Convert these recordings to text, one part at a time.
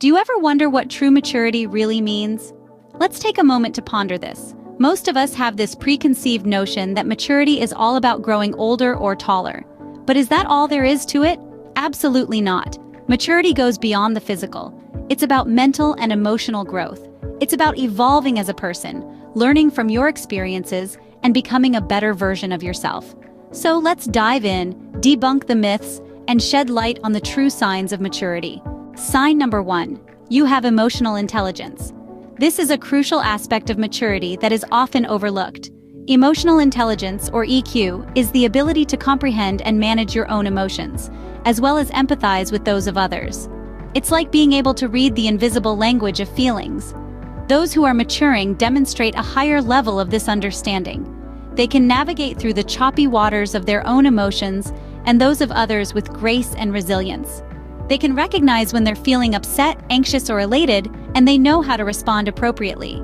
Do you ever wonder what true maturity really means? Let's take a moment to ponder this. Most of us have this preconceived notion that maturity is all about growing older or taller. But is that all there is to it? Absolutely not. Maturity goes beyond the physical. It's about mental and emotional growth. It's about evolving as a person, learning from your experiences, and becoming a better version of yourself. So let's dive in, debunk the myths, and shed light on the true signs of maturity. Sign number 1. You have emotional intelligence. This is a crucial aspect of maturity that is often overlooked. Emotional intelligence, or EQ, is the ability to comprehend and manage your own emotions, as well as empathize with those of others. It's like being able to read the invisible language of feelings. Those who are maturing demonstrate a higher level of this understanding. They can navigate through the choppy waters of their own emotions and those of others with grace and resilience. They can recognize when they're feeling upset, anxious, or elated, and they know how to respond appropriately.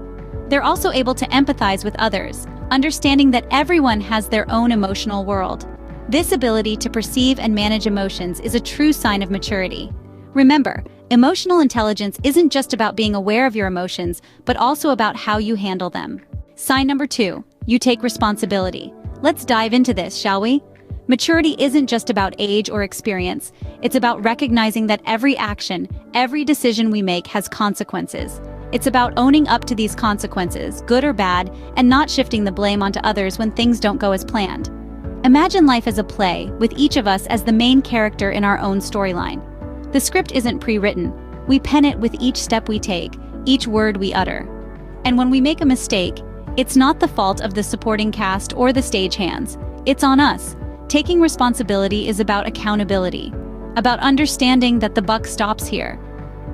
They're also able to empathize with others, understanding that everyone has their own emotional world. This ability to perceive and manage emotions is a true sign of maturity. Remember, emotional intelligence isn't just about being aware of your emotions, but also about how you handle them. Sign number 2, you take responsibility. Let's dive into this, shall we? Maturity isn't just about age or experience. It's about recognizing that every action, every decision we make has consequences. It's about owning up to these consequences, good or bad, and not shifting the blame onto others when things don't go as planned. Imagine life as a play, with each of us as the main character in our own storyline. The script isn't pre-written. We pen it with each step we take, each word we utter. And when we make a mistake, it's not the fault of the supporting cast or the stagehands. It's on us. Taking responsibility is about accountability, about understanding that the buck stops here.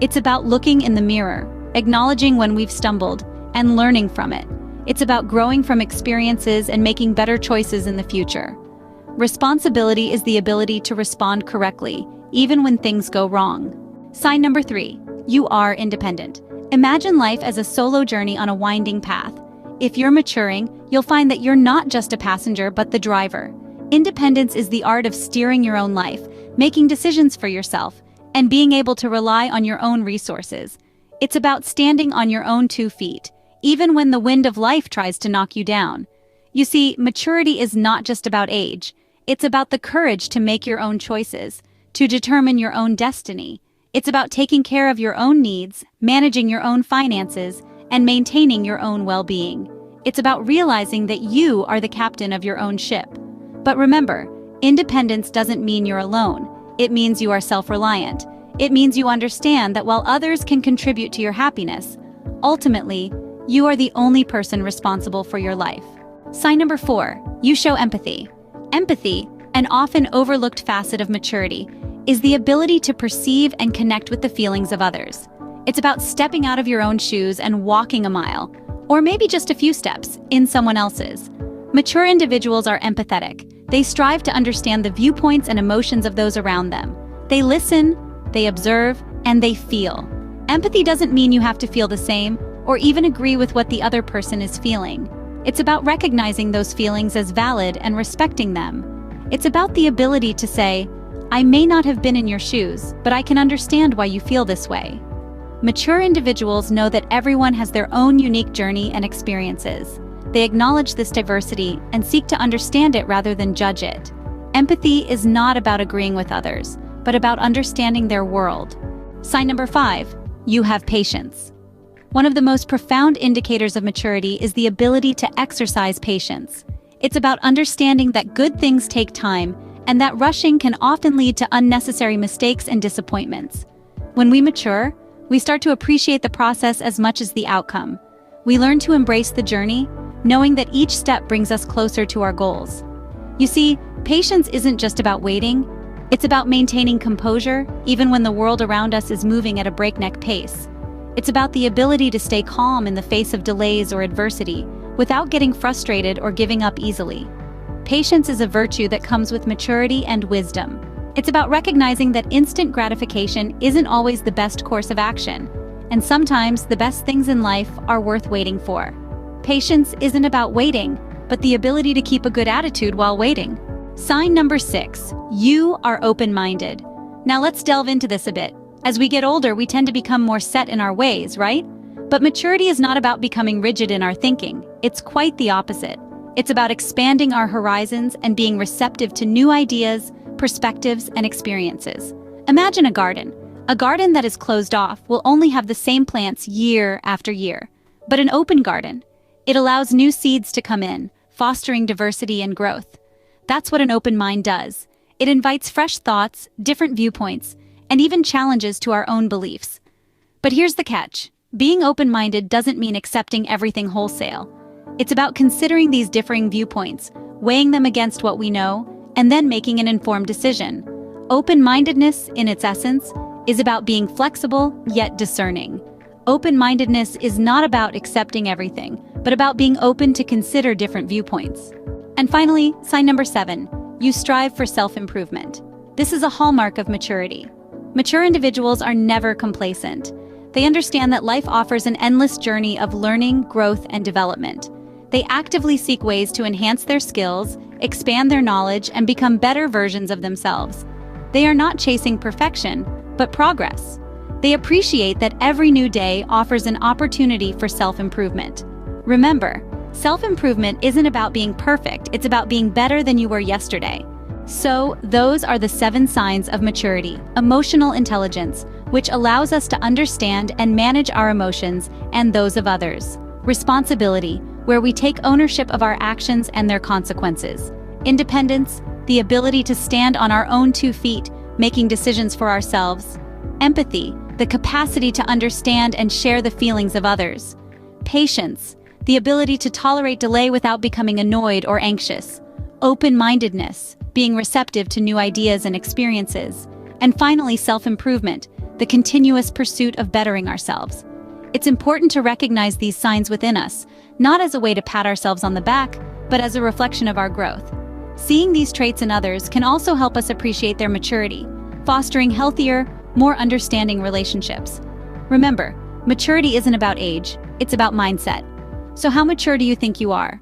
It's about looking in the mirror, acknowledging when we've stumbled, and learning from it. It's about growing from experiences and making better choices in the future. Responsibility is the ability to respond correctly, even when things go wrong. Sign number 3, you are independent. Imagine life as a solo journey on a winding path. If you're maturing, you'll find that you're not just a passenger but the driver. Independence is the art of steering your own life, making decisions for yourself, and being able to rely on your own resources. It's about standing on your own 2 feet, even when the wind of life tries to knock you down. You see, maturity is not just about age. It's about the courage to make your own choices, to determine your own destiny. It's about taking care of your own needs, managing your own finances, and maintaining your own well-being. It's about realizing that you are the captain of your own ship. But remember, independence doesn't mean you're alone. It means you are self-reliant. It means you understand that while others can contribute to your happiness, ultimately, you are the only person responsible for your life. Sign number 4, you show empathy. Empathy, an often overlooked facet of maturity, is the ability to perceive and connect with the feelings of others. It's about stepping out of your own shoes and walking a mile, or maybe just a few steps, in someone else's. Mature individuals are empathetic. They strive to understand the viewpoints and emotions of those around them. They listen, they observe, and they feel. Empathy doesn't mean you have to feel the same or even agree with what the other person is feeling. It's about recognizing those feelings as valid and respecting them. It's about the ability to say, I may not have been in your shoes, but I can understand why you feel this way. Mature individuals know that everyone has their own unique journey and experiences. They acknowledge this diversity and seek to understand it rather than judge it. Empathy is not about agreeing with others, but about understanding their world. Sign number 5, you have patience. One of the most profound indicators of maturity is the ability to exercise patience. It's about understanding that good things take time and that rushing can often lead to unnecessary mistakes and disappointments. When we mature, we start to appreciate the process as much as the outcome. We learn to embrace the journey, knowing that each step brings us closer to our goals. You see, patience isn't just about waiting. It's about maintaining composure, even when the world around us is moving at a breakneck pace. It's about the ability to stay calm in the face of delays or adversity, without getting frustrated or giving up easily. Patience is a virtue that comes with maturity and wisdom. It's about recognizing that instant gratification isn't always the best course of action, and sometimes the best things in life are worth waiting for. Patience isn't about waiting, but the ability to keep a good attitude while waiting. Sign number 6, you are open-minded. Now let's delve into this a bit. As we get older, we tend to become more set in our ways, right? But maturity is not about becoming rigid in our thinking. It's quite the opposite. It's about expanding our horizons and being receptive to new ideas, perspectives, and experiences. Imagine a garden. A garden that is closed off will only have the same plants year after year. But an open garden, it allows new seeds to come in, fostering diversity and growth. That's what an open mind does. It invites fresh thoughts, different viewpoints, and even challenges to our own beliefs. But here's the catch. Being open-minded doesn't mean accepting everything wholesale. It's about considering these differing viewpoints, weighing them against what we know, and then making an informed decision. Open-mindedness, in its essence, is about being flexible yet discerning. Open-mindedness is not about accepting everything, but about being open to consider different viewpoints. And finally, sign number 7, you strive for self-improvement. This is a hallmark of maturity. Mature individuals are never complacent. They understand that life offers an endless journey of learning, growth, and development. They actively seek ways to enhance their skills, expand their knowledge, and become better versions of themselves. They are not chasing perfection, but progress. They appreciate that every new day offers an opportunity for self-improvement. Remember, self-improvement isn't about being perfect, it's about being better than you were yesterday. So, those are the 7 signs of maturity. Emotional intelligence, which allows us to understand and manage our emotions and those of others. Responsibility, where we take ownership of our actions and their consequences. Independence, the ability to stand on our own 2 feet, making decisions for ourselves. Empathy, the capacity to understand and share the feelings of others. Patience, the ability to tolerate delay without becoming annoyed or anxious. Open-mindedness, being receptive to new ideas and experiences. And finally, self-improvement, the continuous pursuit of bettering ourselves. It's important to recognize these signs within us, not as a way to pat ourselves on the back, but as a reflection of our growth. Seeing these traits in others can also help us appreciate their maturity, fostering healthier, more understanding relationships. Remember, maturity isn't about age, it's about mindset. So how mature do you think you are?